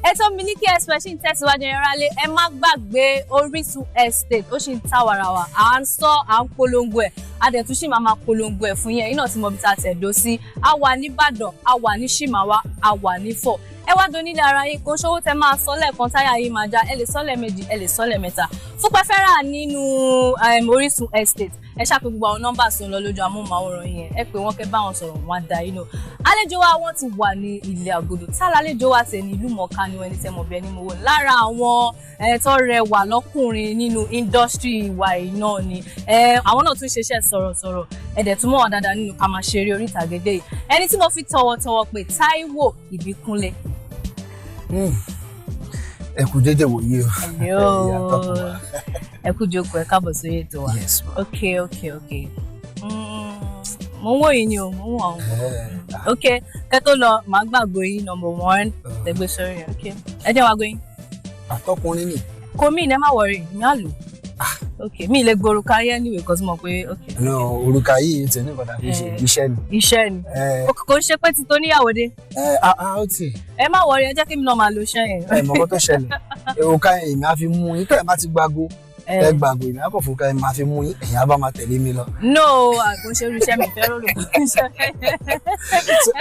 Ètò Miliki Express ń tẹ̀síwájú ìrànlé ẹ má gbàgbé Orísun Estate ó sì ń ta wàràwà à ń sọ à ń polongo ẹ̀ a dẹ̀ tún sì máa polongo ẹ̀ fún yẹn iná tí mo bí ta tẹ̀dó sí a wà ní Ìbàdàn a wà ní Ṣímàwá a wà ní Fọ̀ ẹ wá do nílé ara yín kó ṣówó tẹ máa sọ lẹ́ẹ̀kan táyà yín máa já ẹ lè sọ lẹ́ẹ̀mejì ẹ lè sọ lẹ́ẹ̀mẹ́ta fún pẹ́fẹ́rà nínú Orísun Estate ẹ ṣàpè gbogbo àwọn nọ́mbà sọ lọ lójú amóhùnmáwòrán yẹn ẹ pè wọ́n kẹ́ bá wọn sọ̀rọ̀ wọn á dá yín lò àlejò wa wọ́n ti wà ní ilé àgọ́dọ̀ tá lálejò wa tẹ̀ ní ìlú mọ̀ọ́ká ni wọ́n ẹni tẹ́ mọ̀ bí ẹni mo wò lára àwọn tó rẹwà lọ́kùnrin nínú indọ́sítírì ìwà iná ni àwọn náà tún ṣeṣẹ́ sọ̀rọ̀sọ̀rọ̀ ẹ̀dẹ̀ tún mọ̀ wọ́n dáadáa nínú ká máa ṣeré orí ìtàgédé yìí ẹni tí mo fi tọwọ́tọwọ́ pè Taiwo Ibikunle. Ẹ kú dédé wòye o. Ẹ kú jókòó ẹ káàbọ̀ sórí ètò wa. Yes ma. Okay. Mo ń wò yín ni o, mo ń wò àwọn. Okay, kẹ́ tó lọ, màá gbàgbọ́ yín number 1 tẹ̀gbẹ́ sórí ẹ̀. Okay, ẹ jẹ́ wá gbé yín. Àtọkùnrin ni. Kò mí ẹ má worry, mi á lò. Okay, mi lè gbọ́ orúkọ ayé anyway cause mo pé okay. No, orúkọ yìí ti ní padà fi ṣe iṣẹ́ ni. Iṣẹ́ ni. Kò ń ṣe pé ti tó níyàwó dé. Ó ti. Ẹ má worry, ẹ jẹ́ kí mi náà máa lo iṣẹ́ yẹn. Mọ̀ kó tó ṣẹlẹ̀. Orúkọ yẹn á fi mú yín tó ẹ má ti gbàgbó. Ẹ gbàgbó ìní àkọ́ fún ká ẹ máa fi mú yín ẹ̀yin á bá máa tẹ̀lé mi lọ. No, àgbo ṣe irú iṣẹ́ mi fẹ́ rò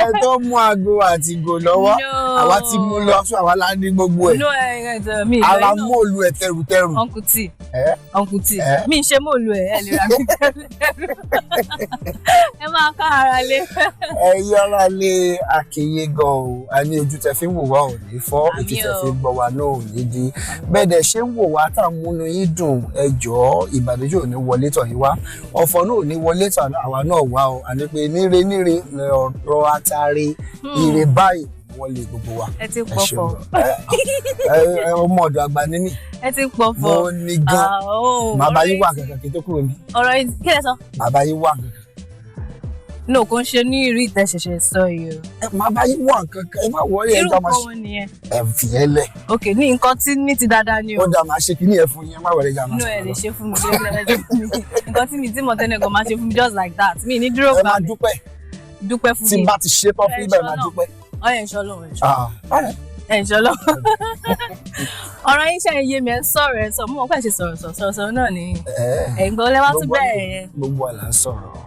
ẹ tó mú aago àti ìgò lọ́wọ́ àwa ti mú lọ fún àwa lá ní gbogbo ẹ̀. No, mi ara móòlù ẹ̀ tẹrùtẹrù. Uncle T. Mi ṣe móòlù ẹ̀ lè ra mi tẹ́lẹ̀. Ẹ máa ká ara lé. Ẹ yára lé àkèyé gan o a ní ojú tẹ fi ń wò wá ò ní fọ́ etí tẹ fi ń gbọ́ wa náà ò ní di bẹ́ẹ̀ dẹ̀ ṣe ń wò wá tá à ń múnú yín dùn ẹ jọ̀ọ́ ìbànújẹ́ ò ní wọlé tọ̀ yín wá ọ̀fọ̀ náà ò ní wọlé tọ̀ àwa náà wá o àní pé níre ọ̀rọ̀ àtàrí ire báyìí wọ́n lè gbogbo wa. Ẹ ti pọ̀fọ̀. Ọmọ ọ̀dọ̀ àgbà ní mí. Ẹ ti pọ̀fọ̀. Mo ní gan. Màá bá yín wà kankan kí n tó kúrò ní. Ọ̀rọ̀ yìí kí lẹ sọ? Màá bá yín wà kankan. No, kò ń ṣe ní irú ìtẹ̀ṣẹ̀ṣẹ̀ sọ yìí o. Màá bá yín wà kankan ẹ má wọlé ẹ dá máa ṣe. Irú kan nìyẹn. Ẹ fi ẹ lẹ̀. Okay, ní nǹkan tí ní ti dáadáa ni o. Ó dá máa ṣe kíní ẹ fún yín ẹ má wọlé ẹ dá máa ṣe. No, ẹ lè ṣe fún mi nǹkan tí mi tí mo tẹ́lẹ̀ gan máa ṣe fún mi just like that mi ní dúró gbà. Ẹ máa dúpẹ́ fún mi. Tí n bá ti ṣe tán fún ibẹ̀ máa dúpẹ́. Ọ̀yẹ̀ ìṣọ́lọ́ ọ̀rọ̀ yín ṣe iye mi ẹ̀ sọ̀rọ̀ ẹ̀ sọ mú wọn pẹ̀ ṣe sọ̀rọ̀ náà ni ẹ̀yìn gbọ́ lẹ́wà tún bẹ̀rẹ̀ yẹn. Gbogbo àlà ń sọ̀rọ̀.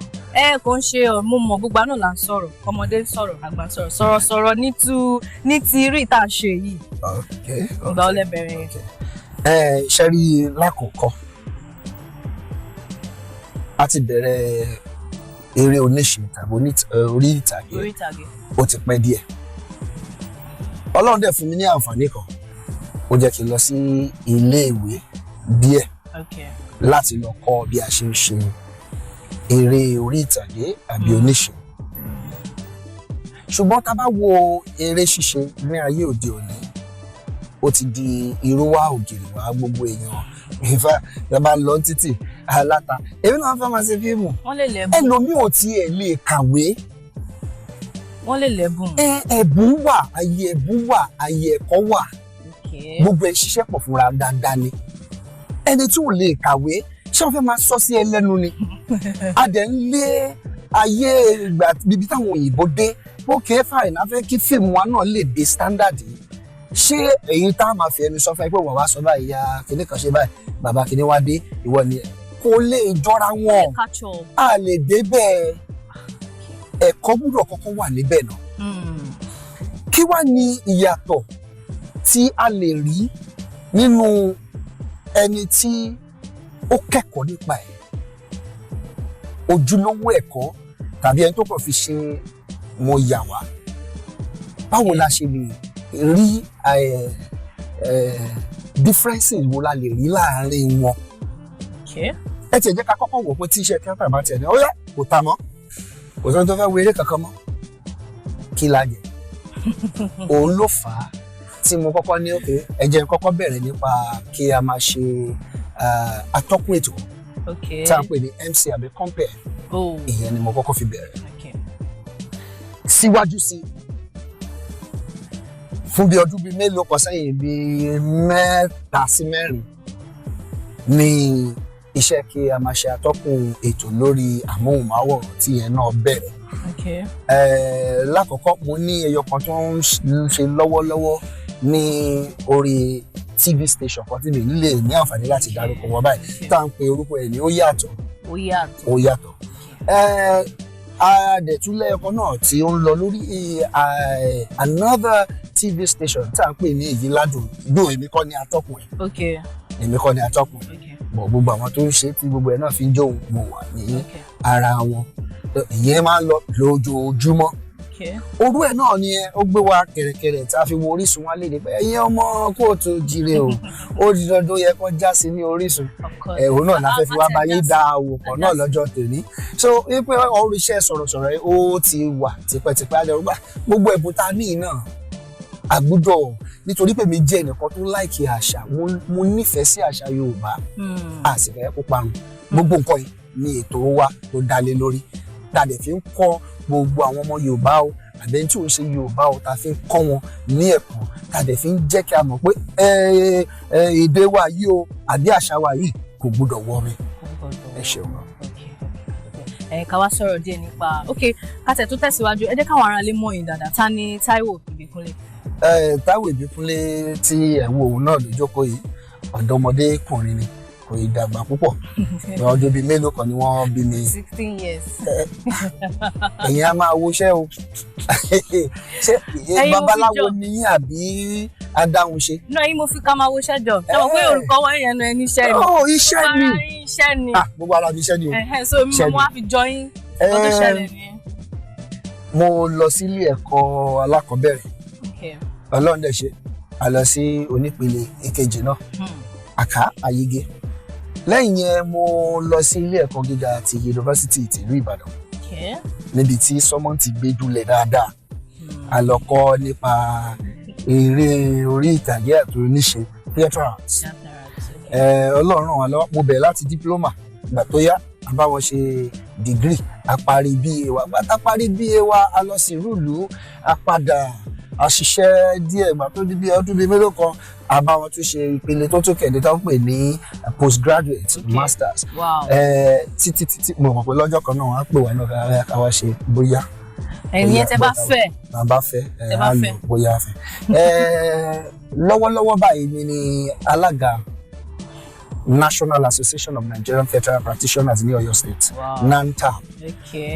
Kò ń ṣe mo mọ̀ gbogbo àná là ń sọ̀rọ̀ ọmọdé sọ̀rọ̀ àgbà sọ̀rọ̀ ní ti rí ìta ṣe yìí. Ìgbà ọlẹ́ bẹ̀rẹ̀ yẹn. Ṣe rí lákòókò a ti bẹ̀rẹ̀ eré oníṣe tàbí orí ìtàgé ó ti pẹ́ díẹ̀. Ọlọ́run dẹ̀ fún mi ní àǹfààní kan ó jẹ́ kí n lọ sí iléèwé díẹ̀ láti lọ kọ́ bí a ṣe ń ṣe eré orí ìtàgé àbí oníṣe. Ṣùgbọ́n tá bá wo eré ṣíṣe ní ayé òde òní ó ti di irú wa ògiri wa gbogbo èèyàn ìfà ìjọba lọ títì aláta èmi náà fẹ́ máa ṣe fíìmù ẹlòmíì ò tiẹ̀ lè kàwé. Wọ́n lè lẹ́bùn. Ẹ̀bùn wà ayé ẹ̀kọ́ wà gbogbo ẹ̀ ṣiṣẹ́ pọ̀ fúnra dáadáa ni ẹni tí ò lè kàwé ṣé wọ́n fẹ́ máa sọ sí ẹlẹ́nu ni a dẹ̀ ń lé ayé ìgbà bíbí táwọn òyìnbó dé ó kéé fàìn náà fẹ́ kí fíìmù wa náà lè dé standard yìí ṣé èyí tá a máa fi ẹnu sọ fún ẹ pé wọ́n wá sọ báyìí ya kíní kan ṣe báyìí bàbá kíní wá dé ìwọ ni kò lè jọra wọn a lè débẹ̀ ẹ̀kọ́ gbọ́dọ̀ kọ́kọ́ wà níbẹ̀ náà. Kí wá ní ìyàtọ̀ tí a lè rí nínú ẹni tí ó kẹ́kọ̀ọ́ nípa ẹ̀ ojúlówó ẹ̀kọ́ tàbí ẹni tó kàn fi ṣe mo yà wá báwo la ṣe lè rí differences wo la lè rí láàárín wọn. Ẹ tiẹ̀ jẹ́ ká kọ́kọ́ wò pé tí iṣẹ́ tíátà bá tiẹ̀ ní ó yẹ kò ta mọ́ kò sọ́ni tó fẹ́ wo eré kankan mọ́ kí la jẹ òun ló fà á tí mo kọ́kọ́ ní òkè ẹ jẹ́ n kọ́kọ́ bẹ̀rẹ̀ nípa kí a máa ṣe atọ́kùn ètò tá a pè ní MC àbí compare ìyẹn ni mo kọ́kọ́ fi bẹ̀rẹ̀ síwájú sí fún bí ọdún bíi mélòó kan sẹ́yìn bíi 3 sí 4 ní iṣẹ́ kí a máa ṣe atọ́kùn ètò lórí amóhùnmáwòrán tí yẹn náà bẹ̀rẹ̀. Lákọ̀ọ́kọ́ mo ní ẹyọ kan tó ń ṣe lọ́wọ́lọ́wọ́ ní orí TV station kan tí mi lè ní àǹfààní láti dárúkọ wọn báyìí tá à ń pe orúkọ ẹ̀ ní ó yàtọ̀. Adẹ̀túnlẹ̀ ẹ̀kọ́ náà tí ó ń lọ lórí another TV station tá à ń pè ní Èyí Ládùn gbò èmi kọ́ ni atọ́kùn ẹ̀. Èmi kọ́ ni atọ́kùn ẹ̀. Bọ̀ gbogbo àwọn tó ń ṣe tí gbogbo ẹ̀ náà fi ń jó mo wà ní ara wọn. Ìyẹn máa ń lọ lójoojúmọ́. Orú ẹ̀ náà ni ó gbé wa kẹ̀rẹ̀kẹ̀rẹ̀ tá a fi wo Orísun wa léde pé ẹ̀yin ọmọ kóòtù jíire o ó di dandan yẹ kó já sí ní Orísun òun náà la fẹ́ fi wá bá yín dá àwòkọ́ náà lọ́jọ́ tèmi so wípé ọrùn iṣẹ́ sọ̀rọ̀sọ̀rọ̀ ó ti wà tipẹ́tipẹ́ adẹ́rùgbà gbogbo ẹ̀bùn tá a ní náà àgbúdọ̀ nítorí pé mi jẹ́ ẹnìkan tó láìkí àṣà mo nífẹ̀ẹ́ sí àṣà Yorùbá àsìfẹ́ kó parun gbogbo nǹkan yìí ni ètò wa tó dá lé lórí tá a dẹ̀ fi ń kọ́ gbogbo àwọn ọmọ Yorùbá o àbẹ́ni tí ò ń ṣe Yorùbá o tá a fi ń kọ́ wọn ní ẹ̀kọ́ tá a dẹ̀ fi ń jẹ́ kí a mọ̀ pé èdè wa yìí o àbí àṣà wa yìí kò gbọdọ̀ wọ mi. Ẹ ṣeun. Ká wá sọ̀rọ̀ díẹ̀ nípa kátẹ̀ tó tẹ̀síwájú ẹ jẹ́ káwọn aráalé mọ̀ yín dáadáa ta ni Taiwo Ibikunle. Taiwo Ibikunle tí ẹ̀ ń wo òun náà lójókòó yìí ọ̀dọ́mọdékùnrin ni kò ì dàgbà púpọ̀ ọdún bíi mélòó kan ni wọ́n bí mi. 16 years. Ẹ̀yin á máa woṣẹ́ o ṣé babaláwo ni yín àbí adáhunṣe. náà yín mo fi ká máa woṣẹ́ jọ ṣé mo pé orúkọ wọ́n yẹn nu ẹni iṣẹ́ ni. Iṣẹ́ ni gbogbo ara mi iṣẹ́ ni o. so mi mo wá fi jọ yín ọdún ṣẹlẹ̀ nìyẹn. mo lọ sílé ẹ̀kọ́ alákọ̀ọ́bẹ̀rẹ̀ Ọlọ́run dẹ̀ ṣe a lọ sí onípele ìkejì náà àká àyígé lẹ́yìn yẹn mo lọ sí ilé ẹ̀kọ́ gíga ti yunifásitì tìlú Ìbàdàn níbi tí sọmọ ti gbé dúlẹ̀ dáadáa a lọ kọ́ nípa eré orí ìtàgé àti oníṣe theatre arts Ọlọ́run wa lọ mo bẹ̀rẹ̀ láti diploma ìgbà tó yá a bá wọn ṣe degree a parí BA wa gbàtà parí BA wa a lọ sí rúùlù a padà a ṣiṣẹ́ díẹ̀ ìgbà tó di bí ọdún bíi mélòó kan a bá wọn tún ṣe ìpele tó tún kẹ̀dé tó ń pè ní postgraduate masters títí mo mọ̀ pé lọ́jọ́ kan náà wọ́n á pè wá náà ká wá ṣe bóyá. ẹ̀yin ẹ tẹ́ bá fẹ́. bá fẹ́ á lò bóyá fẹ́. lọ́wọ́lọ́wọ́ báyìí ni alága National Association of Nigerian Theatre Practitioners ní Ọ̀yọ́ State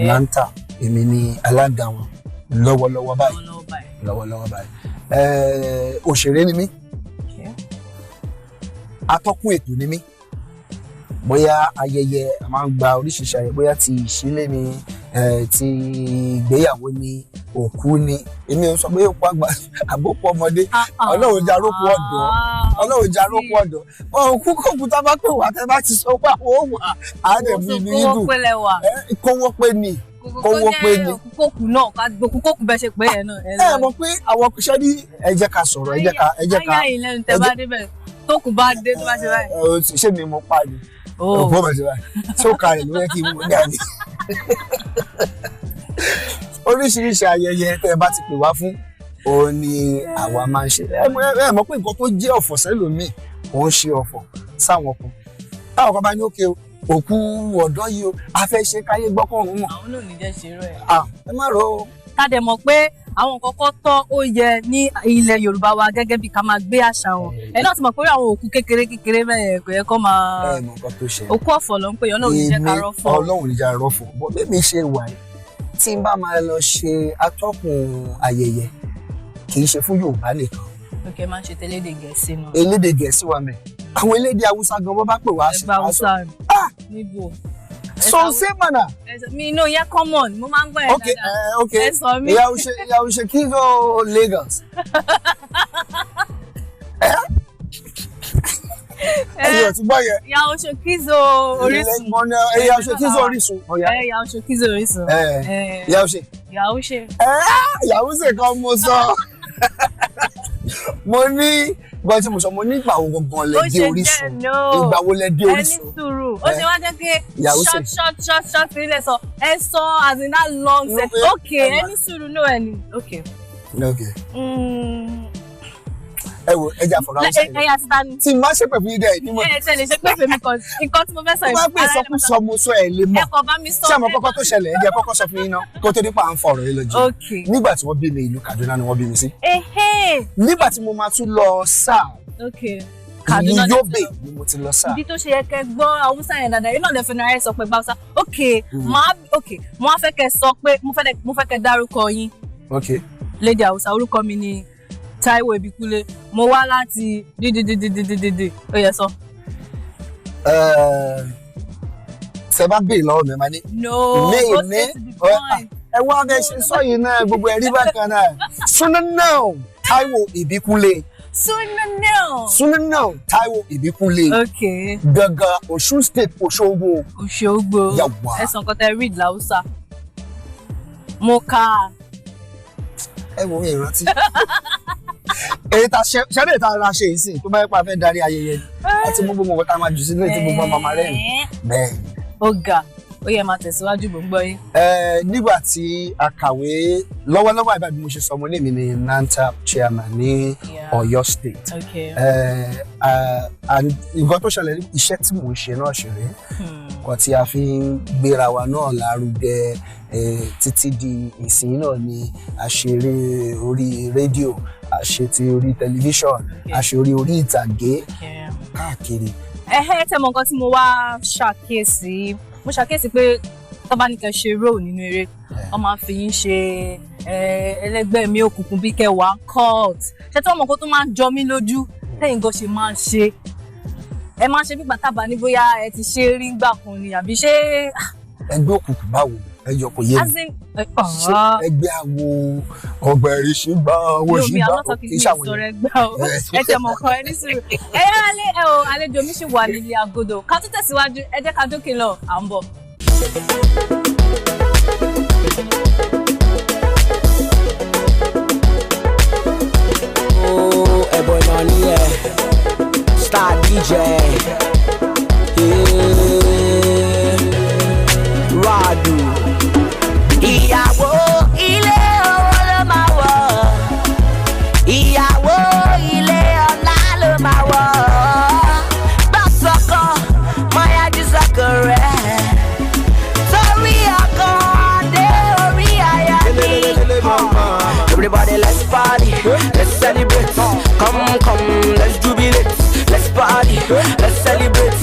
NANTAP èmi ni alága wọn lọ́wọ́lọ́wọ́ báyìí òṣèré ni mí atọ́kùn ètò ni mí bóyá ayẹyẹ a máa ń gba oríṣiríṣi ayẹyẹ bóyá ti ìṣílé ni ti ìgbéyàwó ni òkú ni èmi ò sọ pé òkú àgbà àbókù ọmọdé Ọlọ́run jẹ́ arókù ọ̀dọ́ òkú kókù tá a bá pè wá tẹ́ bá ti sọ pé àwọn òwà àádẹ́bí ní ìdù kówó pé ni kókù náà ká gbókù kókù bẹ ṣe pé ẹ náà. Ẹ mọ̀ pé àwọn kùsẹ́ ní ẹ jẹ́ ká sọ̀rọ̀ ẹ jẹ́ ká. ayá yìí lẹ́nu tẹ́ bá débẹ̀ tókù bá dé tó bá ṣe báyìí. ṣé mi mo pa ni òkú ọmọ ṣe báyìí tó ka rẹ̀ ló yẹ kí n mú ní àná. Oríṣiríṣi ayẹyẹ tẹ́ ẹ bá ti pè wá fún òun ni àwa máa ń ṣe ẹ mọ̀ pé nǹkan tó jẹ́ ọ̀fọ̀ sẹ́lòmíì òun ṣe ọ̀fọ̀ sáwọn kan táwọn kan bá ní òkè òkú ọ̀dọ́ yìí o a fẹ́ ṣe káyé gbọ́kànrún mọ̀. àwọn náà ní jẹ́ ṣe rẹ̀. ẹ má rò ó. ká dẹ̀ mọ̀ pé àwọn nǹkan kan tọ́ ó yẹ ní ilẹ̀ Yorùbá wa gẹ́gẹ́ bí ká máa gbé àṣà wọn. ẹ náà ti mọ̀ pé àwọn òkú kékeré bẹ́ẹ̀ kò yẹ kó máa. òkú ọ̀fọ̀ ló ń pè Ọlọ́run ní jẹ́ ká rọ́fọ̀. Ọlọ́run ní jẹ́ ká rọ́fọ̀ bọ́ bẹ́ẹ̀ mi ṣe wà yìí tí n bá máa lọ ṣe atọ́kùn ayẹyẹ kì í ṣe fún Yorùbá nìkan. ok máa ń ṣe tẹ́lédè Gẹ̀ẹ́sì náà. elédè Gẹ̀ẹ́sì wa mẹ́ àwọn elédè Haúsá gan bọ́ bá pè wá ṣe Haúsá níbo. so ṣé mọ̀nà. mi inú yẹn common mo máa ń gbọ́ ẹ̀ dáadáa. ok ẹ sọ mi. ìyàwó ṣe kí ló Lagos. ẹyọ ti gbọ́ yẹn. ìyàwó ṣe kízo Orísun. ìyàwó ṣe kízo Orísun. ìyàwó ṣe kízo Orísun. ìyàwó ṣe. ìyàwó ṣe kan mo sọ. mo ní gbọ́n tí mo sọ mo ní ìgbà wo gangan lẹ dé Orísun ìgbà wo lẹ dé Orísun. ẹni sùúrù ó ṣe wá jẹ́ pé short ilé sọ ẹ sọ as in that long set ok ẹni sùúrù no ẹni ok. ẹ wo ẹja fọlá ọsẹ yìí tí má ṣe pẹ̀lú idẹ ní mo. ẹ tẹ̀lé ṣe pé fèmí kan nǹkan tí mo fẹ́ sọ yìí. wọ́n á pè sọkúsọ mo sọ ẹ̀ lè mọ̀. ẹ kò bá mi sọ. ṣé àmọ́ kọ́kọ́ tó ṣẹlẹ̀ ẹ jẹ́ kọ́kọ́ sọ fún yín náà kó tó nípa à ń fọ̀rọ̀ yìí lójú. nígbà tí wọ́n bí mi ìlú Kaduna ni wọ́n bí mi sí. nígbà tí mo máa tún lọ sáà Kaduna Yobe ni mo ti lọ sáà. Ibi tó ṣe yẹ kẹ́ gbọ́ Hausa yẹn dáadáa iná lẹ́fẹ̀ẹ́ náà ẹ sọ pé Hausa mo á fẹ́ kẹ́ sọ pé mo fẹ́ kẹ́ dárúkọ yín lédè Hausa orúkọ mi ni Taiwo Ibikunle mo wá láti dídídídídídídí ó yẹ sọ. Ṣé bá gbé lọ́wọ́ mi máa ní. No ẹ wá bẹ ṣe sọ yìí náà gbogbo ẹ̀rí bákan náà Sunana Taiwo Ibikunle. Sunana Taiwo Ibikunle. Gangan Osun State Osogbo. Yàwá. Ẹ sọ nǹkan tẹ́ read l'Hausa. Mo kà. Ẹ wo mi ìrántí. Èyí ta ṣẹ́rẹ́ ìta ara ṣe ìsìn tó bá yẹ pa fẹ́ darí ayẹyẹ láti mú gbogbo nǹkan tá a máa jù sílé tí gbogbo ọmọ máa rẹ́rìn. Bẹ́ẹ̀. Ó ga. Ó yẹ máa tẹ̀síwájú gbogbo yín. Nígbà tí a kàwé lọ́wọ́lọ́wọ́ àìbá bí mo ṣe sọ mo ní mi ní NANTAP chairman ní Ọ̀yọ́ State. Nǹkan tó ṣẹlẹ̀ iṣẹ́ tí mò ń ṣe náà ṣeré nǹkan tí a fi ń gbéra wa náà lárugẹ títí di ìsìn náà ni àṣeré orí rédíò àṣetì orí tẹlifíṣọ̀n àṣeré orí ìtàgé káàkiri. Tẹ́ mọ̀ nǹkan tí mo wá ṣàkíyèsí pé tó bá ní kẹ́ ṣe role nínú eré wọ́n máa fi yín ṣe ẹlẹ́gbẹ́ mi òkùnkùn bí kẹwàá cult ṣé tí wọ́n mọ̀ kó tó máa ń jọ mí lójú lẹ́yìn gan ṣe máa ń ṣe ẹ máa ń ṣe bí gbàtàbà ní bóyá ẹ ti ṣe rí gbà kan ni àbí ṣé. ẹgbẹ́ òkùnkùn báwo ẹyọ kò yé mi ṣé ẹgbẹ́ àwo ọgbà ẹ̀rí ṣe gbà owó ṣe gbà kí ṣàwọn ẹ tẹ mọ̀ kan ẹ ní sùúrù ẹ yára lé àlejò mi ṣì wà nílé agodo ká tó tẹ̀síwájú ẹ jẹ́ ká dókè lọ à ń bọ̀. Boy money, star DJ, Radu. Ìyàwó ilé owó ló máa wọ̀, ìyàwó ilé ọlá ló máa wọ̀. Gbàsọkọ, mọ́yájú sọ́kọ rẹ̀, torí ọkọ adé orí àyà mi. Everybody let's party, let's celebrate. Come, let's jubilate. Let's party, let's celebrate.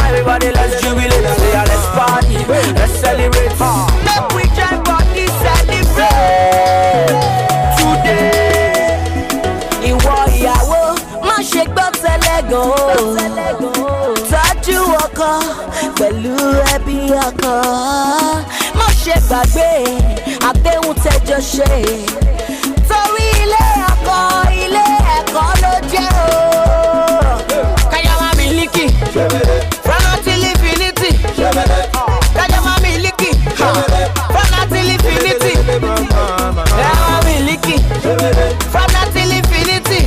Everybody let's jubilate. Yeah, let's party, let's celebrate. Make we join body celebrate today. Ìwọ ìyàwó má ṣe gbọ́ tẹ́lẹ̀ gan-an. Tọ́jú ọkọ pẹ̀lú ẹbí ọkọ. Má ṣe gbàgbé àdéhùn tẹ́jọ ṣe. Torí ilé ọkọ ilé ẹ̀kọ́ ló jẹ́ o. Kájọ máa Miliki, from until infinity. Kájọ máa Miliki, from until infinity. Kájọ máa Miliki, from until infinity.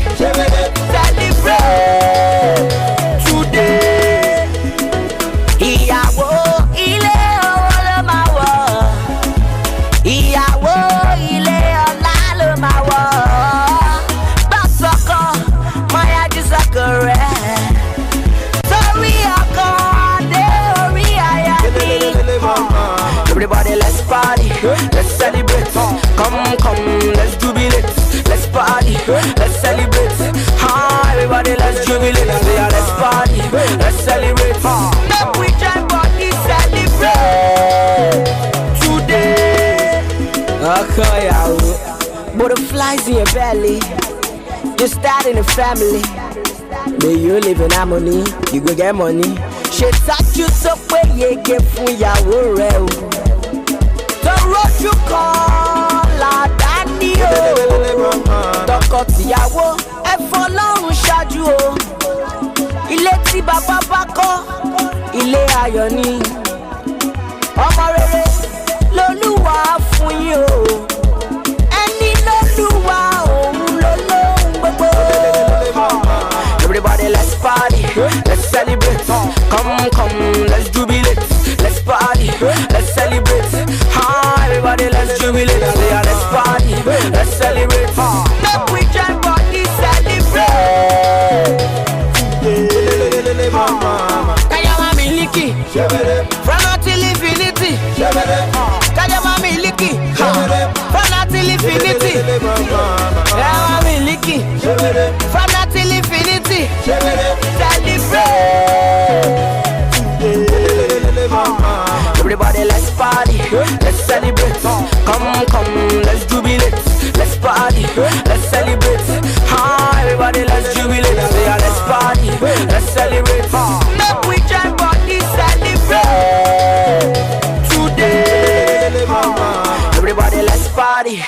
Celebrate today. Ìyàwó ilé owó ló máa wọ̀. Ìyàwó ilé ọlá ló máa wọ̀. Gbàsọkọ, mọ́yájú sọ́kọ rẹ̀, torí ọkọ adé orí àyà mi. Everybody let's party, let's celebrate. Come, let's jubilate. Let's party, let's celebrate. Everybody let's jubilate. Yeah, let's party, let's celebrate. Make we join body celebrate today. Okay, butterflies in your belly. Just start in a family. May you live in harmony. You go get money. She touch you so way you get fun ìyàwó rẹ o. Tọ́rọ́jú kan làdáni o. Tọkọ-tìyàwó ẹ fọlọ́run ṣáájú o. Ilé tí bàbá bá kọ́, ilé ayọ̀ ni. Ọmọ rere lolúwa fún yín o. Ẹni lolúwa òun ló lóhun gbogbo. Everybody let's party, let's celebrate. Come, let's jubilate. Let's party, let's celebrate. Everybody let's jubilate. Yeah, let's party, let's celebrate. Make we join body celebrate. Kájọ máa Miliki, from until infinity. Kájọ máa Miliki, from until infinity. Kájọ máa Miliki. Miliki. From now till infinity. Celebrate. Everybody, let's party, let's celebrate. Come, let's jubilate. Let's party, let's celebrate. Everybody, let's jubilate. Yeah, let's party, let's celebrate. Make we join body celebrate today. Everybody, let's party,